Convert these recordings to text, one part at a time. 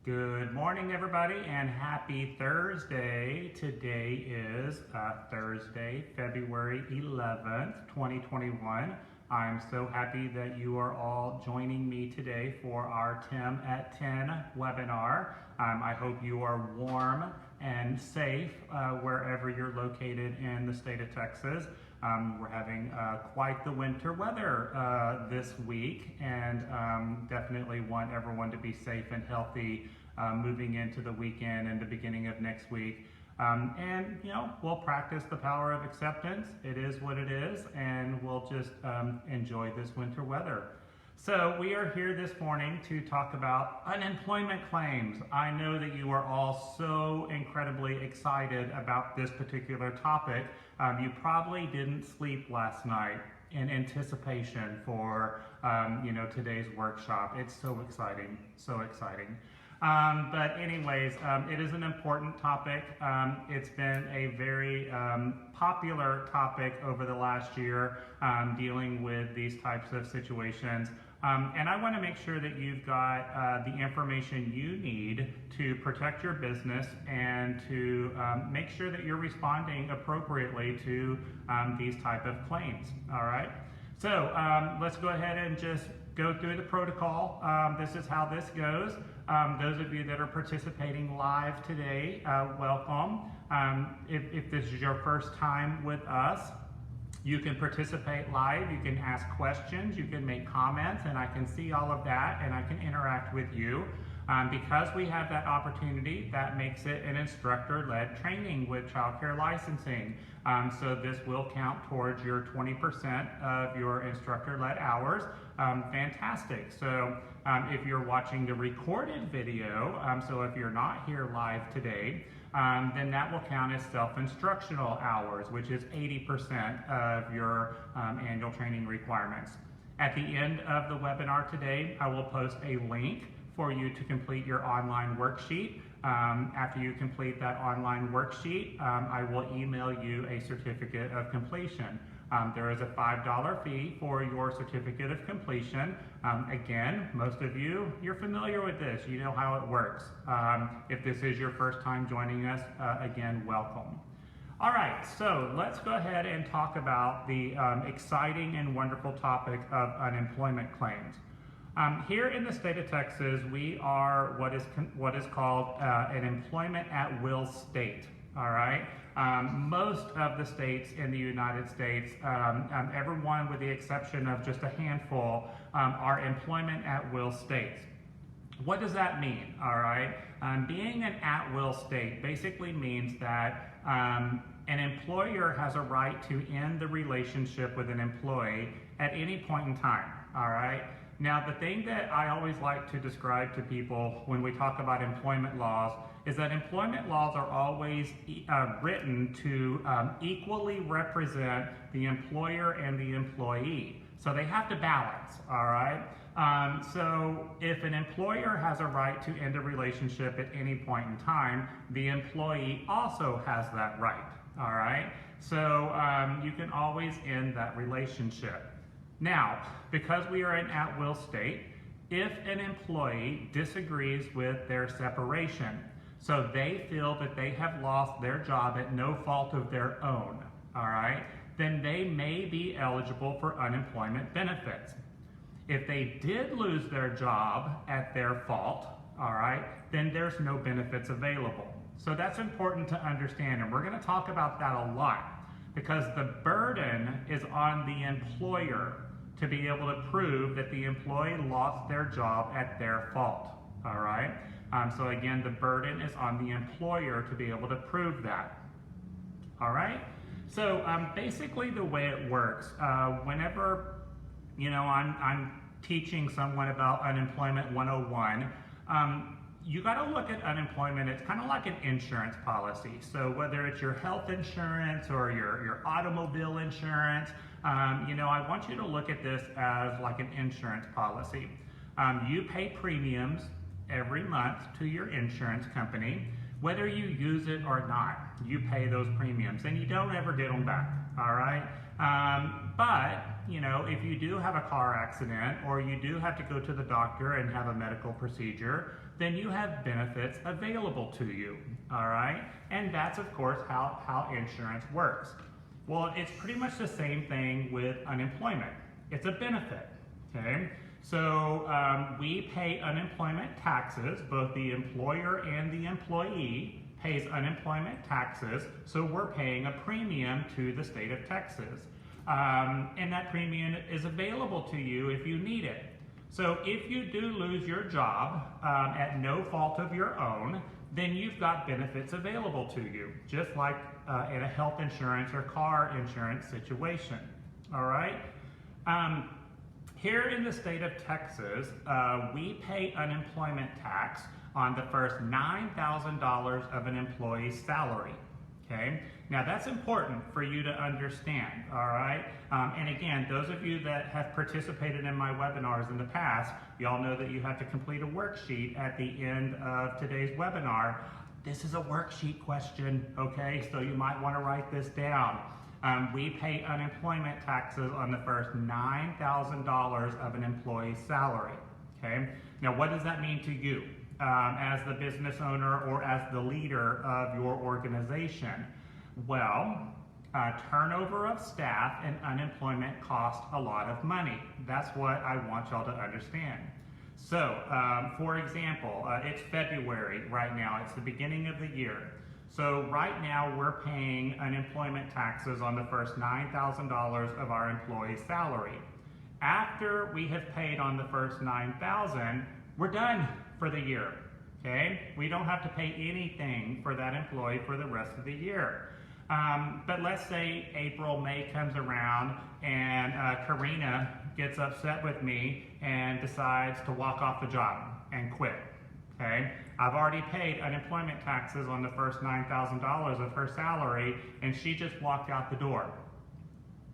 Good morning, everybody, and happy Thursday. Today is Thursday, February 11th, 2021. I'm so happy that you are all joining me today for our Tim at 10 webinar. I hope you are warm and safe wherever you're located in the state of Texas. We're having quite the winter weather this week, and definitely want everyone to be safe and healthy moving into the weekend and the beginning of next week. And we'll practice the power of acceptance. It is what it is, and we'll just enjoy this winter weather. So we are here this morning to talk about unemployment claims. I know that you are all so incredibly excited about this particular topic. You probably didn't sleep last night in anticipation for today's workshop. It's so exciting, so exciting. But anyways, it is an important topic. It's been a very popular topic over the last year, dealing with these types of situations. And I want to make sure that you've got the information you need to protect your business and to make sure that you're responding appropriately to these type of claims. All right. So let's go ahead and just go through the protocol. This is how this goes. Those of you that are participating live today, welcome. If this is your first time with us, you can participate live, you can ask questions, you can make comments, and I can see all of that and I can interact with you. Because we have that opportunity, that makes it an instructor-led training with childcare licensing. So this will count towards your 20% of your instructor-led hours. Fantastic. So if you're watching the recorded video, so if you're not here live today, then that will count as self-instructional hours, which is 80% of your annual training requirements. At the end of the webinar today, I will post a link for you to complete your online worksheet. After you complete that online worksheet, I will email you a certificate of completion. There is a $5 fee for your certificate of completion. Again, most of you, you're familiar with this. You know how it works. If this is your first time joining us, again, welcome. All right, so let's go ahead and talk about the exciting and wonderful topic of unemployment claims. Here in the state of Texas, we are what is called an employment at will state. All right. Most of the states in the United States, everyone with the exception of just a handful, are employment at will states. What does that mean? All right. Being an at will state basically means that an employer has a right to end the relationship with an employee at any point in time. All right. Now, the thing that I always like to describe to people when we talk about employment laws is that employment laws are always written to equally represent the employer and the employee. So they have to balance, all right? So if an employer has a right to end a relationship at any point in time, the employee also has that right, all right? So you can always end that relationship. Now, because we are an at-will state, if an employee disagrees with their separation, so they feel that they have lost their job at no fault of their own, all right, then they may be eligible for unemployment benefits. If they did lose their job at their fault, all right, then there's no benefits available. So that's important to understand, and we're going to talk about that a lot because the burden is on the employer to be able to prove that the employee lost their job at their fault, all right? So again, the burden is on the employer to be able to prove that, all right? So basically the way it works, whenever, I'm teaching someone about Unemployment 101, you got to look at unemployment. It's kind of like an insurance policy. So whether it's your health insurance or your automobile insurance, I want you to look at this as like an insurance policy. You pay premiums every month to your insurance company. Whether you use it or not, you pay those premiums and you don't ever get them back, all right? But if you do have a car accident or you do have to go to the doctor and have a medical procedure, then you have benefits available to you, all right? And that's, of course, how insurance works. Well, it's pretty much the same thing with unemployment. It's a benefit, okay? So we pay unemployment taxes. Both the employer and the employee pays unemployment taxes, so we're paying a premium to the state of Texas. And that premium is available to you if you need it. So if you do lose your job at no fault of your own, then you've got benefits available to you, just like in a health insurance or car insurance situation, all right? Here in the state of Texas, we pay unemployment tax on the first $9,000 of an employee's salary, okay? Now that's important for you to understand, all right? And again, those of you that have participated in my webinars in the past, y'all know that you have to complete a worksheet at the end of today's webinar. This is a worksheet question, okay? So you might want to write this down. We pay unemployment taxes on the first $9,000 of an employee's salary, okay? Now what does that mean to you as the business owner or as the leader of your organization? Well, turnover of staff and unemployment cost a lot of money. That's what I want y'all to understand. So, for example, it's February right now. It's the beginning of the year. So right now we're paying unemployment taxes on the first $9,000 of our employee's salary. After we have paid on the first $9,000, we're done for the year, okay? We don't have to pay anything for that employee for the rest of the year. But let's say April, May comes around and Karina gets upset with me and decides to walk off the job and quit, okay? I've already paid unemployment taxes on the first $9,000 of her salary and she just walked out the door.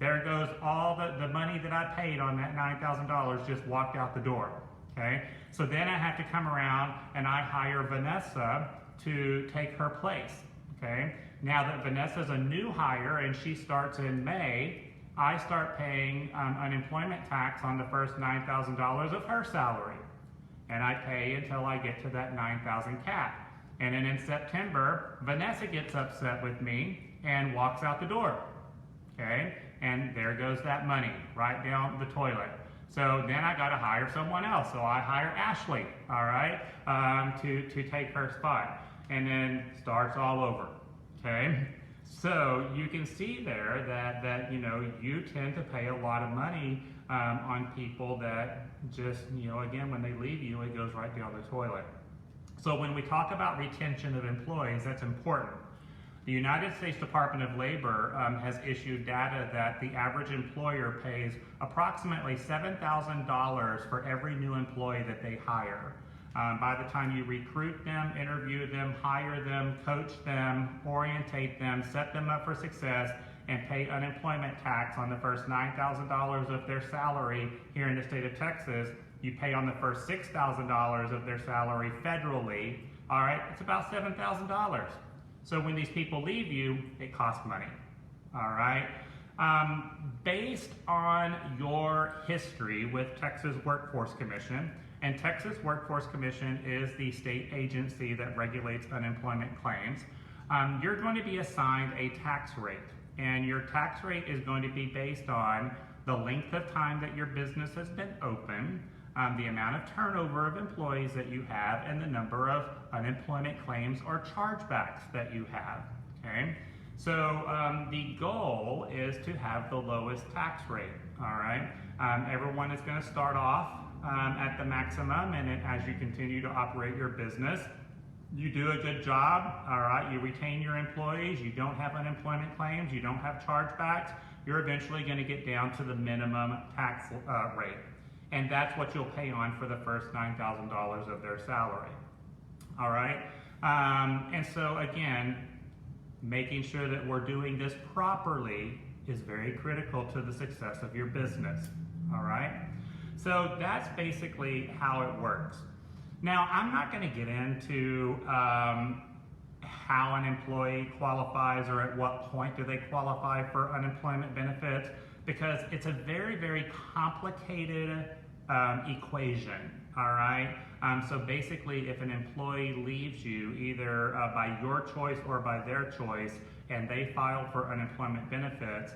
There goes all the money that I paid on that $9,000 just walked out the door, okay? So then I have to come around and I hire Vanessa to take her place, okay? Now that Vanessa's a new hire and she starts in May, I start paying unemployment tax on the first $9,000 of her salary. And I pay until I get to that $9,000 cap. And then in September, Vanessa gets upset with me and walks out the door, okay? And there goes that money right down the toilet. So then I gotta hire someone else. So I hire Ashley, all right, to take her spot. And then starts all over, okay? So you can see there that you tend to pay a lot of money on people that just, again, when they leave you, it goes right down the toilet. So when we talk about retention of employees, that's important. The United States Department of Labor has issued data that the average employer pays approximately $7,000 for every new employee that they hire. By the time you recruit them, interview them, hire them, coach them, orientate them, set them up for success, and pay unemployment tax on the first $9,000 of their salary here in the state of Texas, you pay on the first $6,000 of their salary federally, all right, it's about $7,000. So when these people leave you, it costs money, all right? Based on your history with Texas Workforce Commission, and Texas Workforce Commission is the state agency that regulates unemployment claims, you're going to be assigned a tax rate. And your tax rate is going to be based on the length of time that your business has been open, the amount of turnover of employees that you have, and the number of unemployment claims or chargebacks that you have, okay? So the goal is to have the lowest tax rate, all right? Everyone is going to start off at the maximum, and as you continue to operate your business, you do a good job, all right, you retain your employees, you don't have unemployment claims, you don't have chargebacks, you're eventually going to get down to the minimum tax rate. And that's what you'll pay on for the first $9,000 of their salary, all right? And so again, making sure that we're doing this properly is very critical to the success of your business, all right? So that's basically how it works. Now, I'm not going to get into how an employee qualifies or at what point do they qualify for unemployment benefits. because it's a very, very complicated equation, all right? So basically, if an employee leaves you either by your choice or by their choice, and they file for unemployment benefits,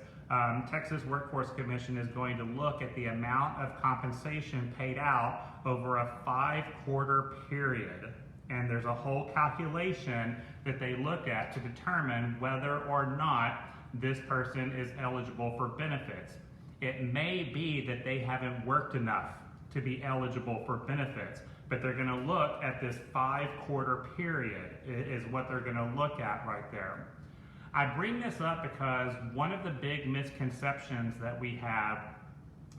Texas Workforce Commission is going to look at the amount of compensation paid out over a 5-quarter period. And there's a whole calculation that they look at to determine whether or not this person is eligible for benefits. It may be that they haven't worked enough to be eligible for benefits, but they're going to look at this 5-quarter period is what they're going to look at right there. I bring this up because one of the big misconceptions that we have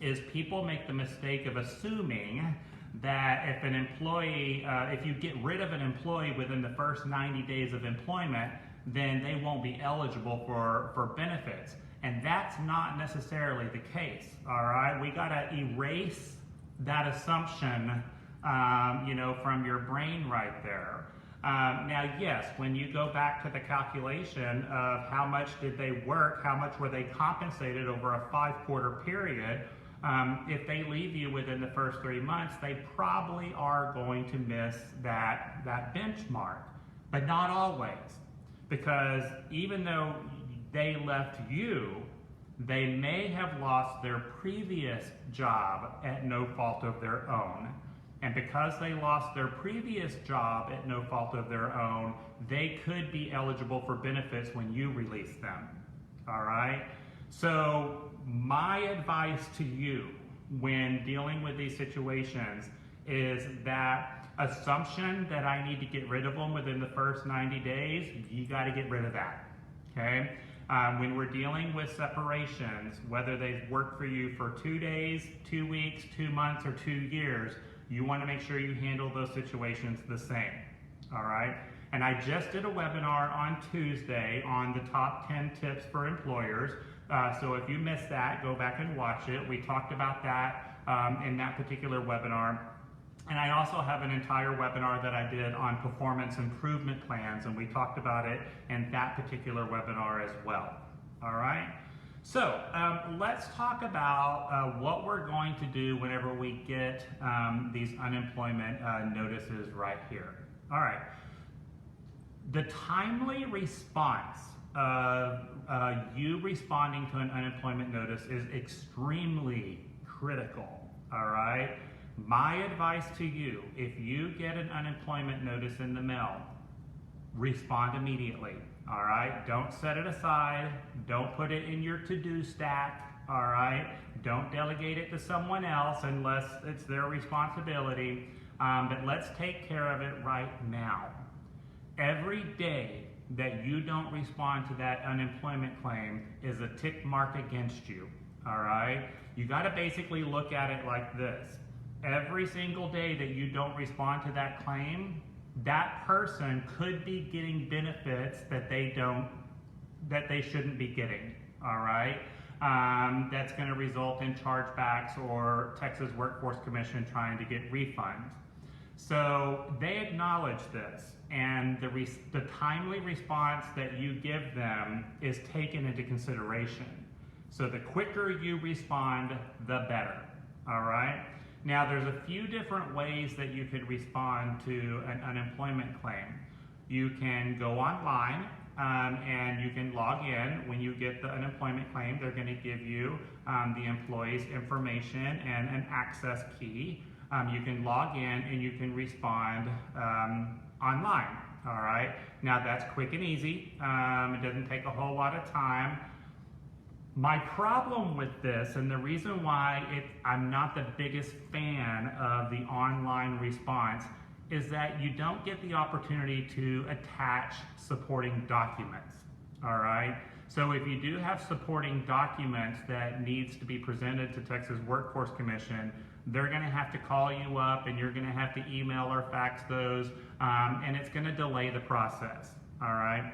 is people make the mistake of assuming that if an employee, if you get rid of an employee within the first 90 days of employment, then they won't be eligible for benefits. And that's not necessarily the case, all right? We gotta erase that assumption, from your brain right there. Now, yes, when you go back to the calculation of how much did they work, how much were they compensated over a 5-quarter period, if they leave you within the first 3 months, they probably are going to miss that benchmark, but not always. Because even though they left you, they may have lost their previous job at no fault of their own. And because they lost their previous job at no fault of their own, they could be eligible for benefits when you release them, all right? So my advice to you when dealing with these situations is that assumption that I need to get rid of them within the first 90 days, you gotta get rid of that, okay? When we're dealing with separations, whether they've worked for you for 2 days, 2 weeks, 2 months, or 2 years, you want to make sure you handle those situations the same, all right? And I just did a webinar on Tuesday on the top 10 tips for employers. So if you missed that, go back and watch it. We talked about that in that particular webinar. And I also have an entire webinar that I did on performance improvement plans, and we talked about it in that particular webinar as well, all right? So let's talk about what we're going to do whenever we get these unemployment notices right here. All right. The timely response of you responding to an unemployment notice is extremely critical, all right? My advice to you, if you get an unemployment notice in the mail, respond immediately. All right, don't set it aside. Don't put it in your to-do stack. All right, don't delegate it to someone else unless it's their responsibility. But let's take care of it right now. Every day that you don't respond to that unemployment claim is a tick mark against you. All right, you got to basically look at it like this. Every single day that you don't respond to that claim, that person could be getting benefits that they shouldn't be getting, all right? That's gonna result in chargebacks or Texas Workforce Commission trying to get refunds. So they acknowledge this, and the timely response that you give them is taken into consideration. So the quicker you respond, the better, all right? Now, there's a few different ways that you could respond to an unemployment claim. You can go online and you can log in. When you get the unemployment claim, they're going to give you the employee's information and an access key. You can log in and you can respond online, all right? Now, that's quick and easy. It doesn't take a whole lot of time. My problem with this, and the reason why I'm not the biggest fan of the online response, is that you don't get the opportunity to attach supporting documents, all right? So if you do have supporting documents that needs to be presented to Texas Workforce Commission, they're gonna have to call you up and you're gonna have to email or fax those, and it's gonna delay the process, all right?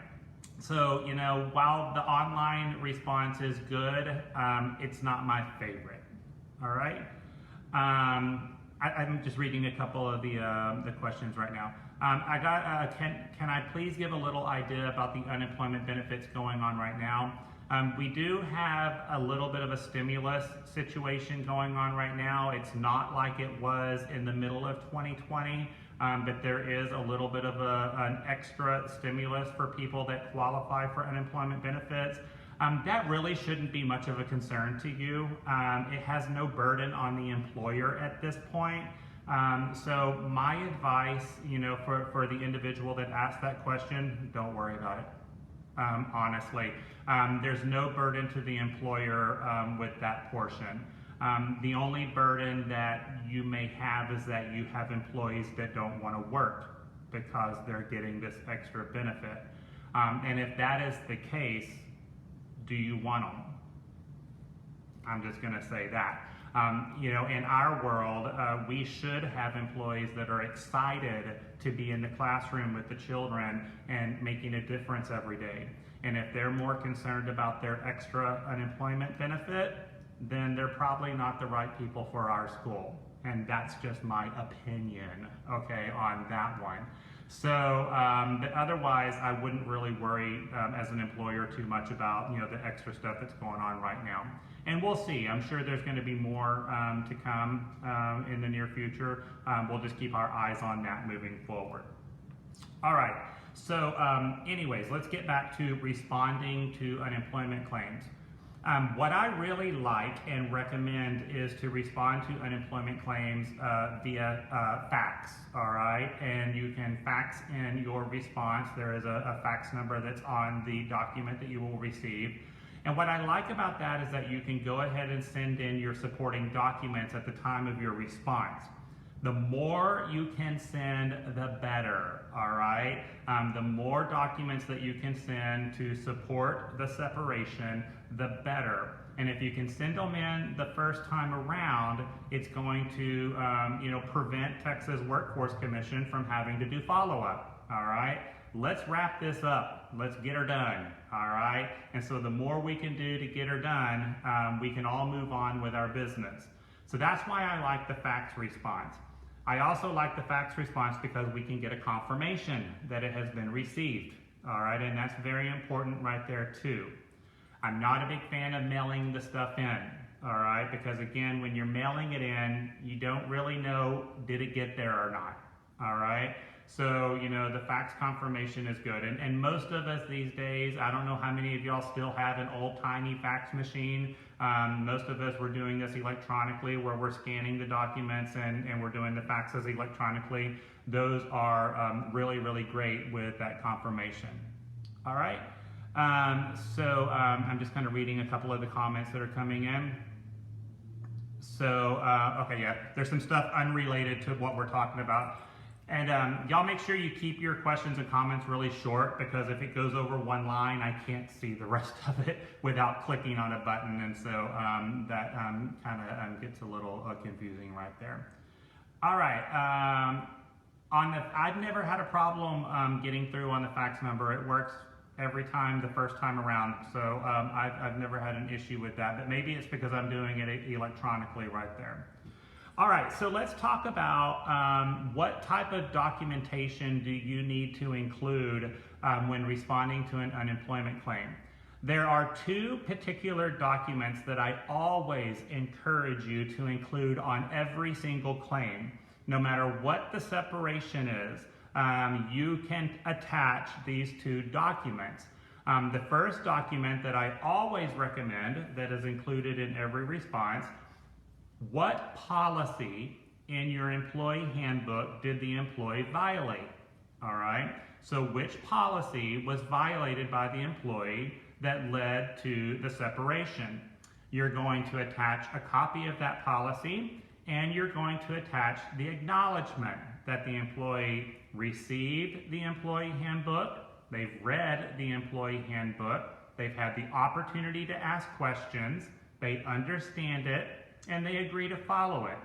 So, you know, while the online response is good, it's not my favorite, all right? I'm just reading a couple of the questions right now. I got, can I please give a little idea about the unemployment benefits going on right now? We do have a little bit of a stimulus situation going on right now. It's not like it was in the middle of 2020, but there is a little bit of an extra stimulus for people that qualify for unemployment benefits. That really shouldn't be much of a concern to you. It has no burden on the employer at this point. So my advice, for the individual that asked that question, don't worry about it. Honestly, there's no burden to the employer with that portion. The only burden that you may have is that you have employees that don't want to work because they're getting this extra benefit. And if that is the case, do you want them? I'm just going to say that. In our world, we should have employees that are excited to be in the classroom with the children and making a difference every day. And if they're more concerned about their extra unemployment benefit, then they're probably not the right people for our school. And that's just my opinion, okay, on that one. So, but otherwise, I wouldn't really worry as an employer too much about, the extra stuff that's going on right now. And we'll see. I'm sure there's going to be more to come in the near future. We'll just keep our eyes on that moving forward. All right. So anyways, let's get back to responding to unemployment claims. What I really like and recommend is to respond to unemployment claims via fax, all right? And you can fax in your response. There is a fax number that's on the document that you will receive. And what I like about that is that you can go ahead and send in your supporting documents at the time of your response. The more you can send, the better, all right? The more documents that you can send to support the separation, the better. And if you can send them in the first time around, it's going to prevent Texas Workforce Commission from having to do follow-up, all right? Let's wrap this up. Let's get her done, all right? And so the more we can do to get her done, we can all move on with our business. So that's why I like the fax response. I also like the fax response because we can get a confirmation that it has been received, all right? And that's very important right there too. I'm not a big fan of mailing the stuff in, all right? Because again, when you're mailing it in, you don't really know, did it get there or not, all right? So, the fax confirmation is good. And most of us these days, I don't know how many of y'all still have an old tiny fax machine. Most of us were doing this electronically where we're scanning the documents and we're doing the faxes electronically. Those are really, really great with that confirmation. All right. So I'm just kind of reading a couple of the comments that are coming in. So, okay, yeah, there's some stuff unrelated to what we're talking about. And y'all make sure you keep your questions and comments really short, because if it goes over one line, I can't see the rest of it without clicking on a button, and so that kind of gets a little confusing right there. All right, I've never had a problem getting through on the fax number. It works every time the first time around, so I've never had an issue with that, but maybe it's because I'm doing it electronically right there. All right, so let's talk about what type of documentation do you need to include when responding to an unemployment claim. There are two particular documents that I always encourage you to include on every single claim. No matter what the separation is, you can attach these two documents. The first document that I always recommend that is included in every response: what policy in your employee handbook did the employee violate? All right, so which policy was violated by the employee that led to the separation? You're going to attach a copy of that policy, and you're going to attach the acknowledgement that the employee received the employee handbook, they've read the employee handbook, they've had the opportunity to ask questions, they understand it, and they agree to follow it.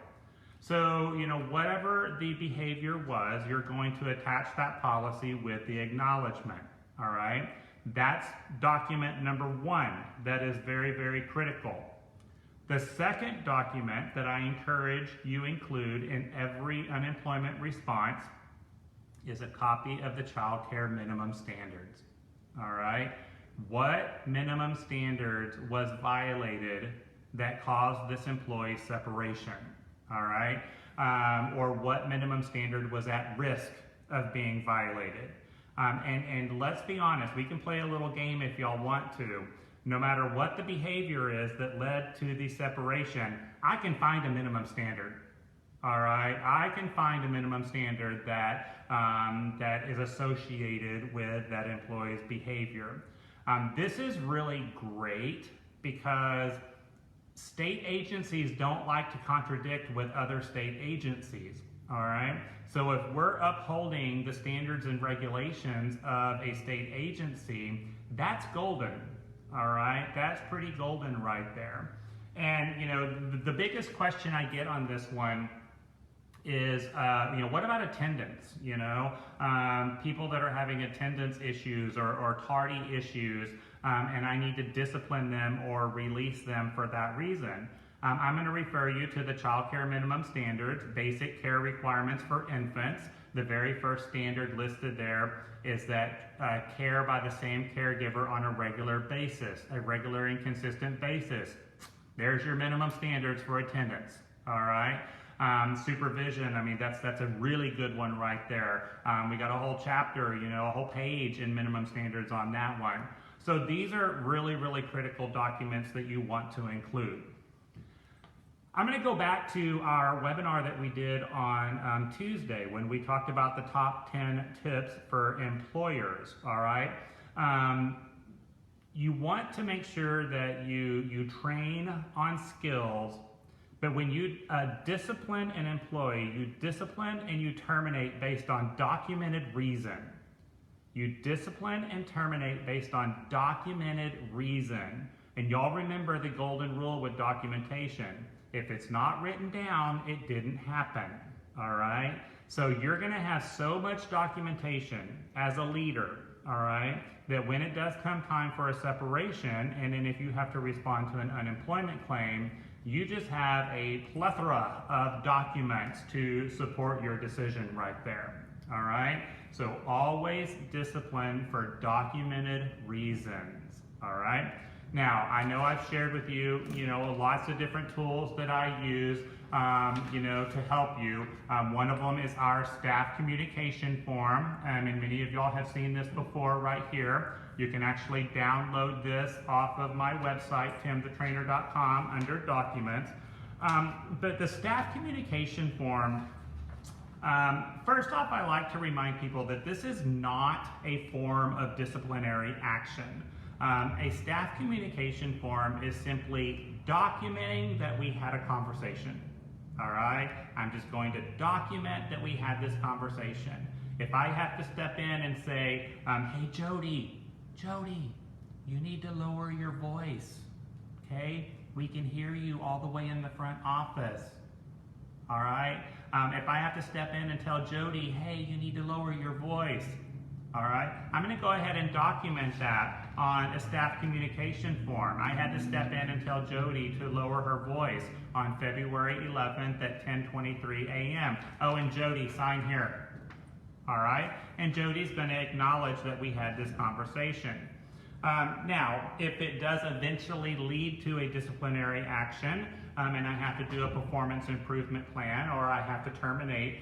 So, whatever the behavior was, you're going to attach that policy with the acknowledgement, all right? That's document number one. That is very, very critical. The second document that I encourage you include in every unemployment response is a copy of the child care minimum standards, all right? What minimum standards was violated that caused this employee's separation? All right? Or what minimum standard was at risk of being violated? And let's be honest, we can play a little game if y'all want to. No matter what the behavior is that led to the separation, I can find a minimum standard. All right, I can find a minimum standard that that is associated with that employee's behavior. This is really great because state agencies don't like to contradict with other state agencies. All right, so if we're upholding the standards and regulations of a state agency, that's golden. All right, that's pretty golden right there. And you know, the biggest question I get on this one is, you know, what about attendance? You know, people that are having attendance issues or tardy issues, and I need to discipline them or release them for that reason. I'm going to refer you to the Child Care Minimum Standards, Basic Care Requirements for Infants. The very first standard listed there is that care by the same caregiver on a regular basis, a regular and consistent basis. There's your minimum standards for attendance, all right? Supervision, I mean, that's a really good one right there. We got a whole chapter, you know, a whole page in minimum standards on that one. So these are really, really critical documents that you want to include. I'm going to go back to our webinar that we did on Tuesday when we talked about the top 10 tips for employers, all right? You want to make sure that you train on skills, but when you discipline an employee, you discipline and you terminate based on documented reason. You discipline and terminate based on documented reason. And y'all remember the golden rule with documentation. If it's not written down, it didn't happen, all right? So you're gonna have so much documentation as a leader, all right, that when it does come time for a separation, and then if you have to respond to an unemployment claim, you just have a plethora of documents to support your decision right there, all right? So always discipline for documented reasons, all right? Now, I know I've shared with you, you know, lots of different tools that I use, you know, to help you. One of them is our staff communication form, and many of y'all have seen this before right here. You can actually download this off of my website, timthetrainer.com, under documents. But the staff communication form, first off, I like to remind people that this is not a form of disciplinary action. A staff communication form is simply documenting that we had a conversation, all right? I'm just going to document that we had this conversation. If I have to step in and say, hey, Jody, you need to lower your voice, okay? We can hear you all the way in the front office, all right? If I have to step in and tell Jody, hey, you need to lower your voice, all right? I'm going to go ahead and document that on a staff communication form. I had to step in and tell Jody to lower her voice on February 11th at 10:23 a.m. Oh, and Jody, sign here. All right? And Jody's going to acknowledge that we had this conversation. Now, if it does eventually lead to a disciplinary action, and I have to do a performance improvement plan, or I have to terminate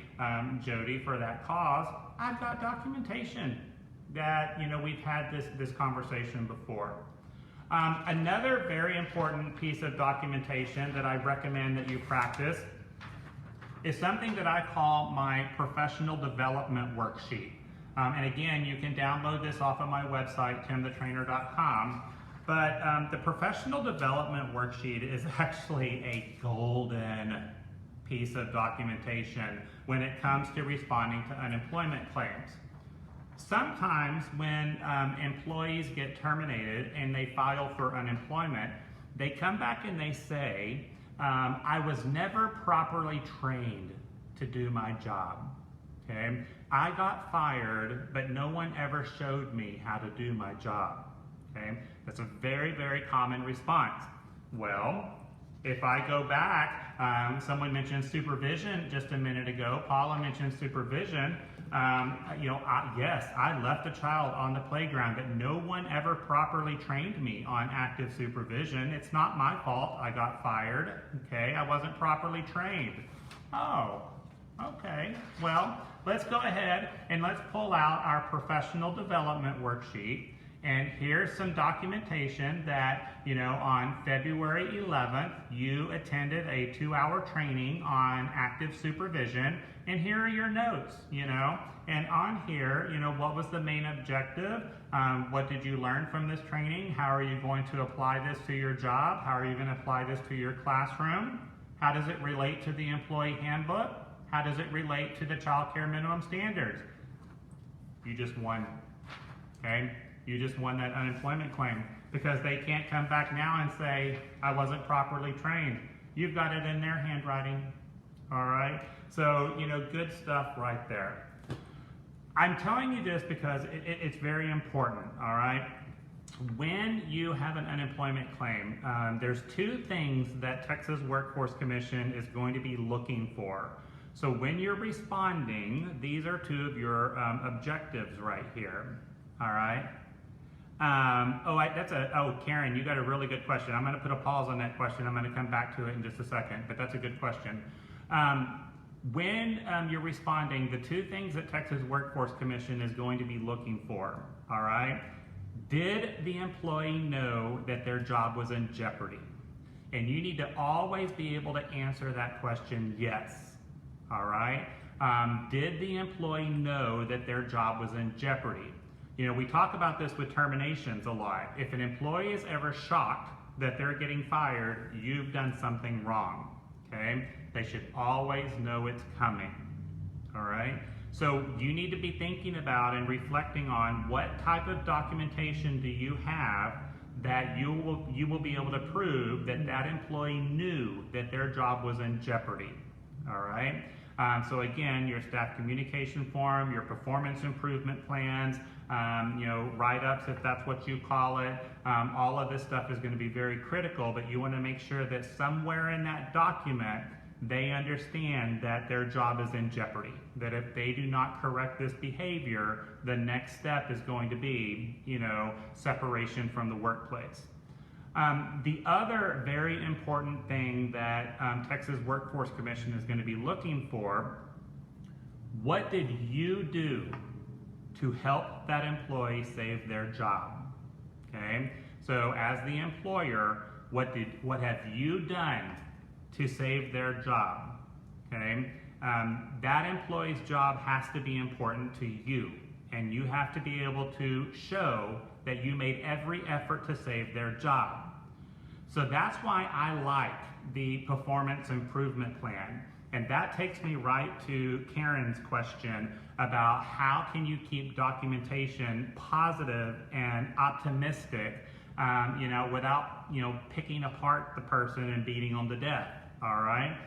Jody for that cause, I've got documentation that, you know, we've had this conversation before. Another very important piece of documentation that I recommend that you practice is something that I call my professional development worksheet. And again, you can download this off of my website, timthetrainer.com. But the professional development worksheet is actually a golden piece of documentation when it comes to responding to unemployment claims. Sometimes when employees get terminated and they file for unemployment, they come back and they say, I was never properly trained to do my job, okay? I got fired, but no one ever showed me how to do my job, okay? That's a very, very common response. Well, If I go back, someone mentioned supervision just a minute ago. Paula mentioned supervision. Yes, I left a child on the playground, but no one ever properly trained me on active supervision. It's not my fault I got fired, okay? I wasn't properly trained. Oh, okay. Well, let's go ahead and let's pull out our professional development worksheet. And here's some documentation that, on February 11th, you attended a 2-hour training on active supervision. And here are your notes, And on here, what was the main objective? What did you learn from this training? How are you going to apply this to your job? How are you going to apply this to your classroom? How does it relate to the employee handbook? How does it relate to the child care minimum standards? You just won, okay? You just won that unemployment claim because they can't come back now and say, I wasn't properly trained. You've got it in their handwriting, all right? So, good stuff right there. I'm telling you this because it's very important, all right? When you have an unemployment claim, there's 2 things that Texas Workforce Commission is going to be looking for. So when you're responding, these are 2 of your objectives right here, all right? Karen, you got a really good question. I'm going to put a pause on that question. I'm going to come back to it in just a second, but that's a good question. When you're responding, the 2 things that Texas Workforce Commission is going to be looking for, all right? Did the employee know that their job was in jeopardy? And you need to always be able to answer that question, yes, all right? Did the employee know that their job was in jeopardy? We talk about this with terminations a lot. If an employee is ever shocked that they're getting fired, you've done something wrong, okay? They should always know it's coming, all right? So you need to be thinking about and reflecting on what type of documentation do you have that you will be able to prove that that employee knew that their job was in jeopardy, all right? So again, your staff communication form, your performance improvement plans, write-ups if that's what you call it. All of this stuff is going to be very critical, but you want to make sure that somewhere in that document they understand that their job is in jeopardy, that if they do not correct this behavior, the next step is going to be, separation from the workplace. The other very important thing that Texas Workforce Commission is going to be looking for, what did you do to help that employee save their job? Okay, so as the employer, what have you done to save their job? Okay, that employee's job has to be important to you, and you have to be able to show that you made every effort to save their job. So that's why I like the performance improvement plan. And that takes me right to Karen's question about how can you keep documentation positive and optimistic, without, picking apart the person and beating them to death, all right?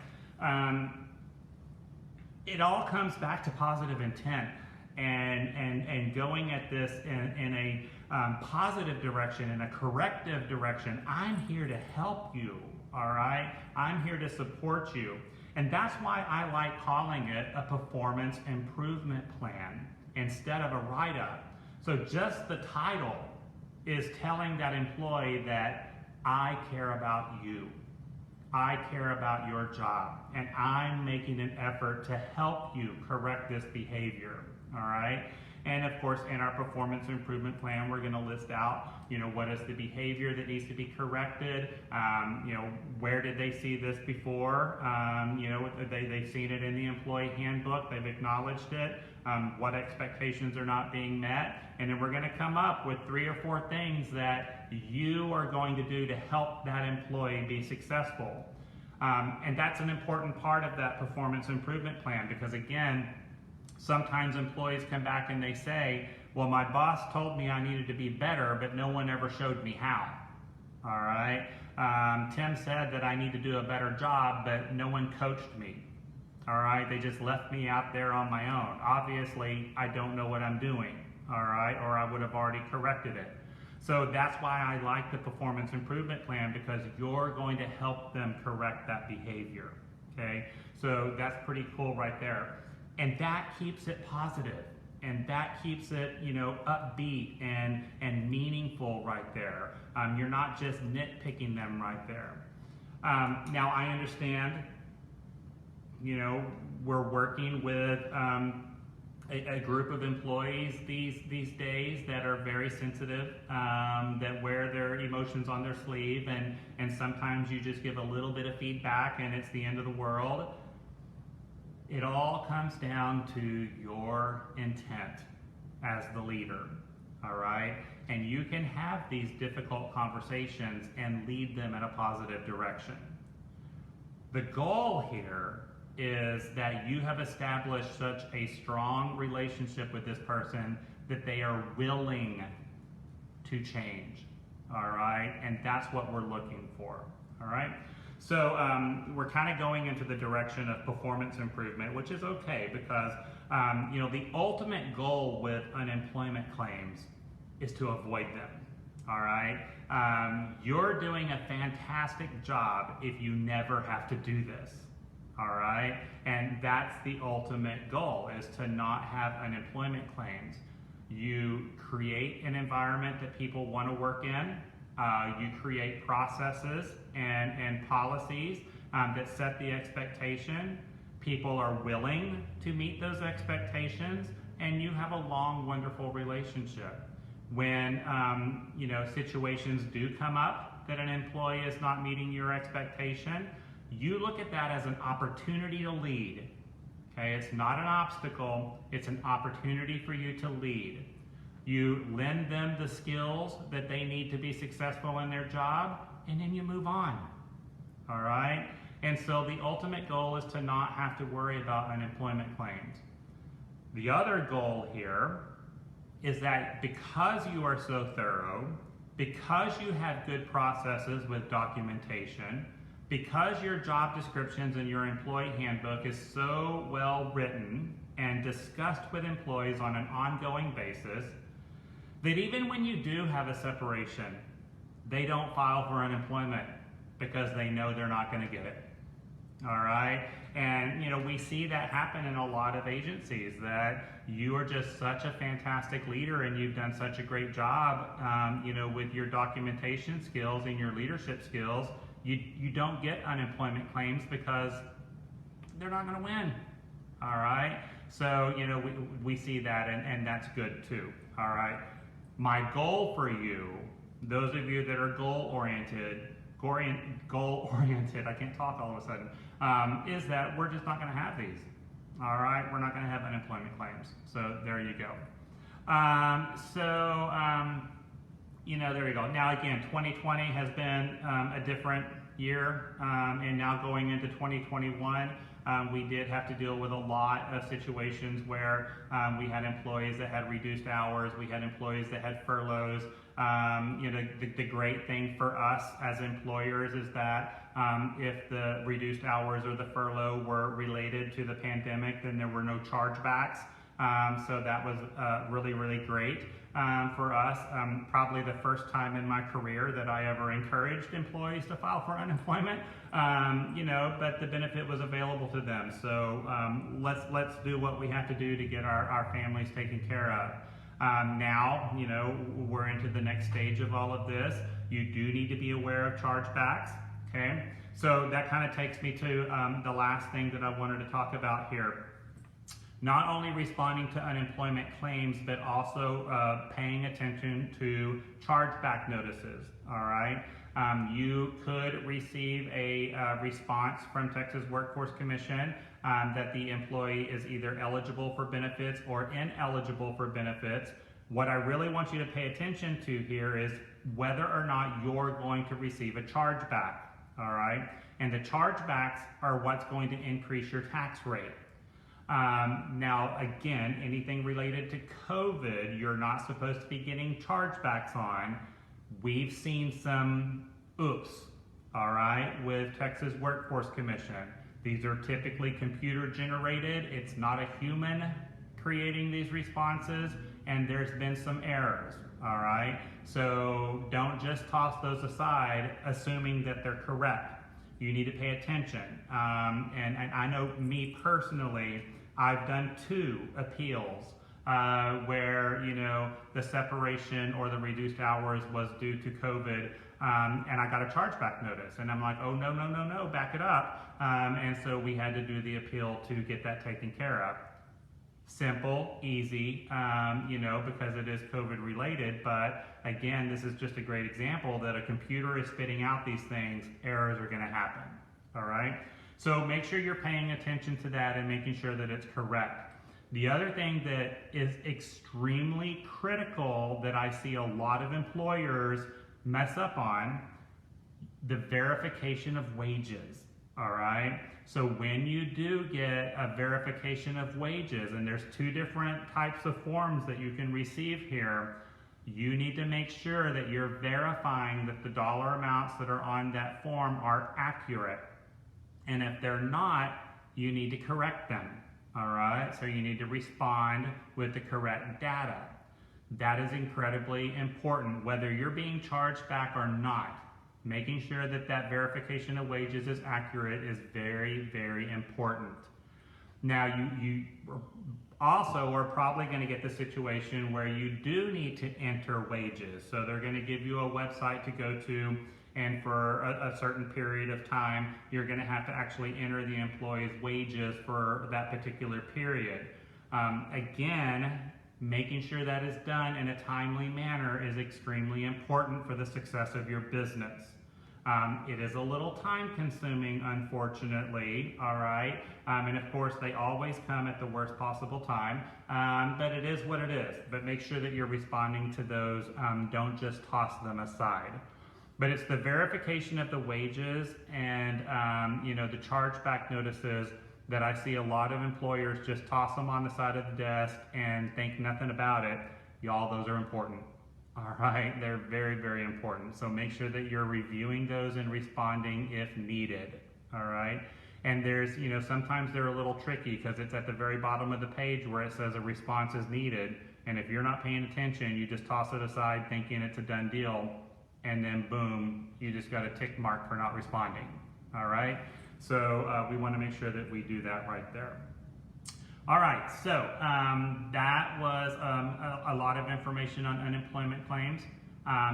It all comes back to positive intent and going at this in a positive direction, in a corrective direction. I'm here to help you, all right? I'm here to support you. And that's why I like calling it a performance improvement plan instead of a write-up. So just the title is telling that employee that I care about you. I care about your job, and I'm making an effort to help you correct this behavior, all right? And of course, in our performance improvement plan, we're going to list out, what is the behavior that needs to be corrected? Where did they see this before? They've seen it in the employee handbook. They've acknowledged it. What expectations are not being met? And then we're going to come up with 3 or 4 things that you are going to do to help that employee be successful. And that's an important part of that performance improvement plan because, again, sometimes employees come back and they say, well, my boss told me I needed to be better, but no one ever showed me how. All right. Tim said that I need to do a better job, but no one coached me. All right. They just left me out there on my own. Obviously, I don't know what I'm doing. All right. Or I would have already corrected it. So that's why I like the performance improvement plan, because you're going to help them correct that behavior, okay? So that's pretty cool right there. And that keeps it positive, and that keeps it, you know, upbeat and meaningful right there. You're not just nitpicking them right there. Now I understand, you know, we're working with a group of employees these days that are very sensitive, that wear their emotions on their sleeve, and sometimes you just give a little bit of feedback and it's the end of the world. It all comes down to your intent as the leader, all right? And you can have these difficult conversations and lead them in a positive direction. The goal here is that you have established such a strong relationship with this person that they are willing to change, all right? And that's what we're looking for, all right? So we're kind of going into the direction of performance improvement, which is okay, because you know, the ultimate goal with unemployment claims is to avoid them, all right? You're doing a fantastic job if you never have to do this. All right, and that's the ultimate goal, is to not have unemployment claims. You create an environment that people want to work in. You create processes and policies that set the expectation. People are willing to meet those expectations, and you have a long, wonderful relationship. When you know, situations do come up that an employee is not meeting your expectation, you look at that as an opportunity to lead, okay? It's not an obstacle, it's an opportunity for you to lead. You lend them the skills that they need to be successful in their job, and then you move on, all right? And so the ultimate goal is to not have to worry about unemployment claims. The other goal here is that because you are so thorough, because you have good processes with documentation, because your job descriptions and your employee handbook is so well written and discussed with employees on an ongoing basis, that even when you do have a separation, they don't file for unemployment because they know they're not going to get it. All right? And you know, we see that happen in a lot of agencies, that you are just such a fantastic leader and you've done such a great job, you know, with your documentation skills and your leadership skills. You don't get unemployment claims because they're not going to win, all right? So, you know, we see that, and that's good too, all right? My goal for you, those of you that are goal-oriented, I can't talk all of a sudden, is that we're just not going to have these, all right? We're not going to have unemployment claims, so there you go. You know, there you go. Now again, 2020 has been a different year, and now going into 2021, we did have to deal with a lot of situations where we had employees that had reduced hours, we had employees that had furloughs. You know, the great thing for us as employers is that if the reduced hours or the furlough were related to the pandemic, then there were no chargebacks. So that was really, really great for us. Probably the first time in my career that I ever encouraged employees to file for unemployment, you know, but the benefit was available to them. So let's do what we have to do to get our families taken care of. Now, you know, we're into the next stage of all of this. You do need to be aware of chargebacks, okay? So that kind of takes me to the last thing that I wanted to talk about here. Not only responding to unemployment claims, but also paying attention to chargeback notices, all right? You could receive a response from Texas Workforce Commission that the employee is either eligible for benefits or ineligible for benefits. What I really want you to pay attention to here is whether or not you're going to receive a chargeback, all right? And the chargebacks are what's going to increase your tax rate. Now, again, anything related to COVID, you're not supposed to be getting chargebacks on. We've seen some oops, all right, with Texas Workforce Commission. These are typically computer generated. It's not a human creating these responses, and there's been some errors, all right? So don't just toss those aside assuming that they're correct. You need to pay attention. And I know me personally, I've done 2 appeals where, you know, the separation or the reduced hours was due to COVID, and I got a chargeback notice, and I'm like, oh, no, no, no, no, back it up. And so we had to do the appeal to get that taken care of. Simple, easy, you know, because it is COVID related, but again, this is just a great example that a computer is spitting out these things, errors are going to happen, all right? So make sure you're paying attention to that and making sure that it's correct. The other thing that is extremely critical that I see a lot of employers mess up on, the verification of wages, all right? So when you do get a verification of wages, and there's 2 different types of forms that you can receive here, you need to make sure that you're verifying that the dollar amounts that are on that form are accurate. And if they're not, you need to correct them, all right? So you need to respond with the correct data. That is incredibly important, whether you're being charged back or not. Making sure that that verification of wages is accurate is very, very important. Now, you also are probably going to get the situation where you do need to enter wages. So they're going to give you a website to go to, and for a certain period of time, you're going to have to actually enter the employee's wages for that particular period. Again, making sure that is done in a timely manner is extremely important for the success of your business. It is a little time consuming, unfortunately, all right? And of course, they always come at the worst possible time, but it is what it is. But make sure that you're responding to those. Don't just toss them aside. But it's the verification of the wages and you know, the chargeback notices that I see a lot of employers just toss them on the side of the desk and think nothing about it. Y'all, those are important. All right, they're very, very important. So make sure that you're reviewing those and responding if needed. All right, and there's, you know, sometimes they're a little tricky because it's at the very bottom of the page where it says a response is needed. And if you're not paying attention, you just toss it aside thinking it's a done deal. And then boom, you just got a tick mark for not responding. All right. So we want to make sure that we do that right there. All right, so that was a lot of information on unemployment claims.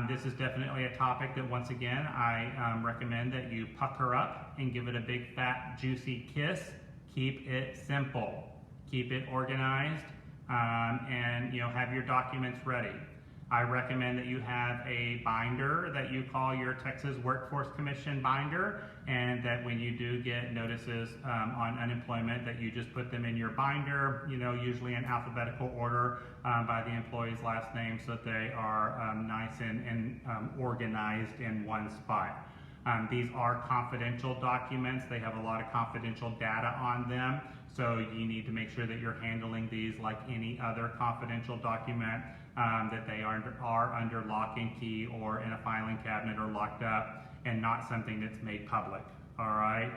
This is definitely a topic that, once again, I recommend that you pucker up and give it a big, fat, juicy kiss. Keep it simple. Keep it organized, and, you know, have your documents ready. I recommend that you have a binder that you call your Texas Workforce Commission binder, and that when you do get notices on unemployment, that you just put them in your binder, you know, usually in alphabetical order by the employee's last name, so that they are nice and organized in one spot. These are confidential documents. They have a lot of confidential data on them, so you need to make sure that you're handling these like any other confidential document, that they are under lock and key or in a filing cabinet or locked up, and not something that's made public, all right?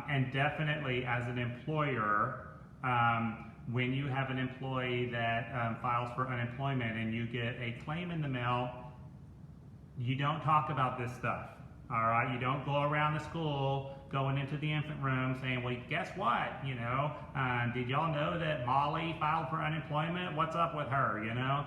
And definitely as an employer, when you have an employee that files for unemployment and you get a claim in the mail, you don't talk about this stuff, all right? You don't go around the school going into the infant room saying, well, guess what, you know, did y'all know that Molly filed for unemployment? What's up with her, you know?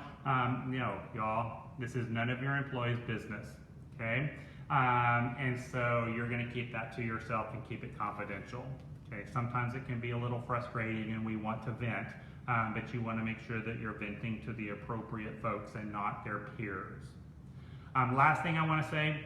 No, y'all, this is none of your employees' business, okay? And so you're gonna keep that to yourself and keep it confidential, okay? Sometimes it can be a little frustrating and we want to vent, but you wanna make sure that you're venting to the appropriate folks and not their peers. Last thing I wanna say,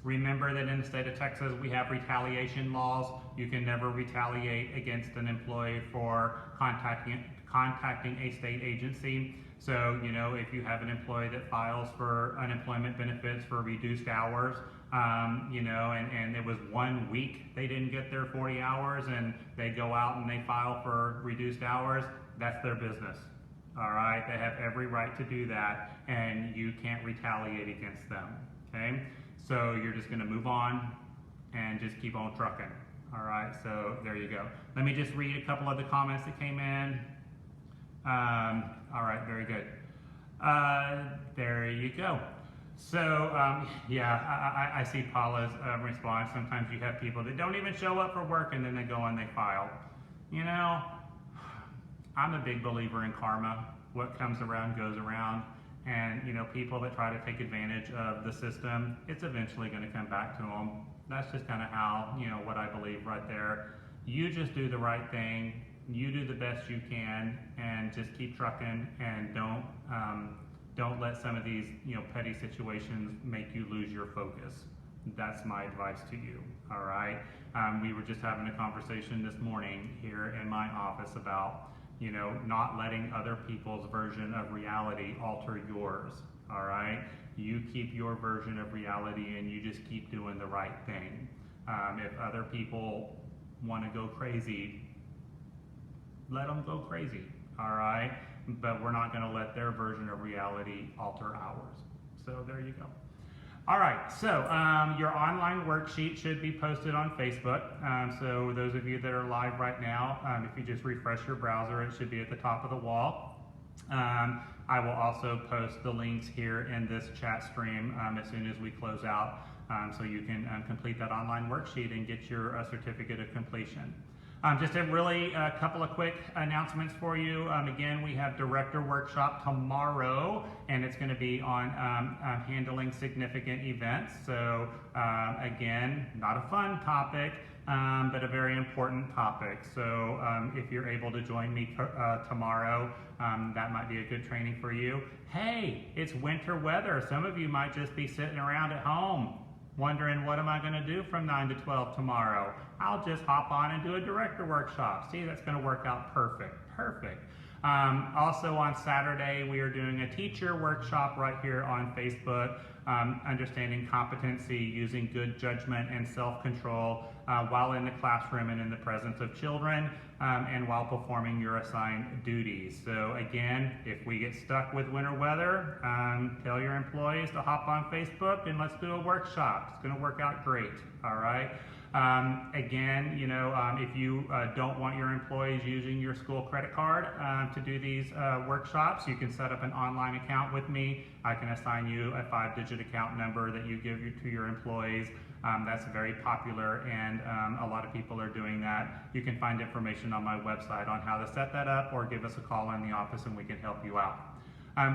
remember that in the state of Texas, we have retaliation laws. You can never retaliate against an employee for contacting a state agency. So, you know, if you have an employee that files for unemployment benefits for reduced hours, you know, and it was 1 week they didn't get their 40 hours and they go out and they file for reduced hours, that's their business. All right, they have every right to do that, and you can't retaliate against them, okay? So you're just gonna move on and just keep on trucking. All right, so there you go. Let me just read a couple of the comments that came in. All right, very good. There you go. So, yeah, I see Paula's response. Sometimes you have people that don't even show up for work and then they go and they file. You know, I'm a big believer in karma. What comes around goes around. And, you know, people that try to take advantage of the system, it's eventually going to come back to them. That's just kind of how, you know, what I believe right there. You just do the right thing. You do the best you can and just keep trucking, and don't let some of these, you know, petty situations make you lose your focus. That's my advice to you, all right? We were just having a conversation this morning here in my office about, you know, not letting other people's version of reality alter yours, all right? You keep your version of reality and you just keep doing the right thing. If other people want to go crazy, let them go crazy, all right? But we're not going to let their version of reality alter ours. So there you go. All right, so your online worksheet should be posted on Facebook. So those of you that are live right now, if you just refresh your browser, it should be at the top of the wall. I will also post the links here in this chat stream as soon as we close out, so you can complete that online worksheet and get your certificate of completion. Just a couple of quick announcements for you. Again, we have Director Workshop tomorrow, and it's going to be on handling significant events. So again, not a fun topic, but a very important topic. So if you're able to join me tomorrow, that might be a good training for you. Hey, it's winter weather. Some of you might just be sitting around at home wondering, what am I going to do from 9 to 12 tomorrow? I'll just hop on and do a director workshop. See, that's going to work out perfect. Also on Saturday, we are doing a teacher workshop right here on Facebook, understanding competency, using good judgment and self-control while in the classroom and in the presence of children, and while performing your assigned duties. So again, if we get stuck with winter weather, tell your employees to hop on Facebook and let's do a workshop. It's going to work out great, all right? Again, you know, if you don't want your employees using your school credit card to do these workshops, you can set up an online account with me. I can assign you a 5-digit account number that you give to your employees. That's very popular, and a lot of people are doing that. You can find information on my website on how to set that up, or give us a call in the office and we can help you out.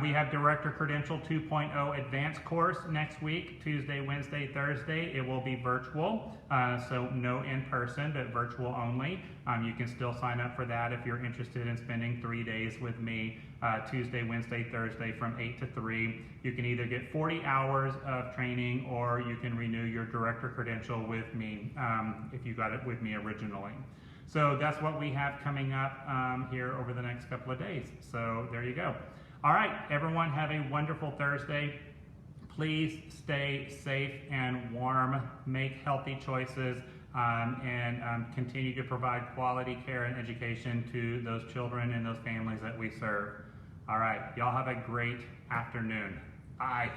We have Director Credential 2.0 Advanced course next week, Tuesday, Wednesday, Thursday. It will be virtual, so no in-person, but virtual only. You can still sign up for that if you're interested in spending 3 days with me, Tuesday, Wednesday, Thursday from 8 to 3. You can either get 40 hours of training, or you can renew your Director Credential with me if you got it with me originally. So that's what we have coming up here over the next couple of days. So there you go. All right, everyone, have a wonderful Thursday. Please stay safe and warm, make healthy choices, and continue to provide quality care and education to those children and those families that we serve. All right, y'all have a great afternoon. Bye.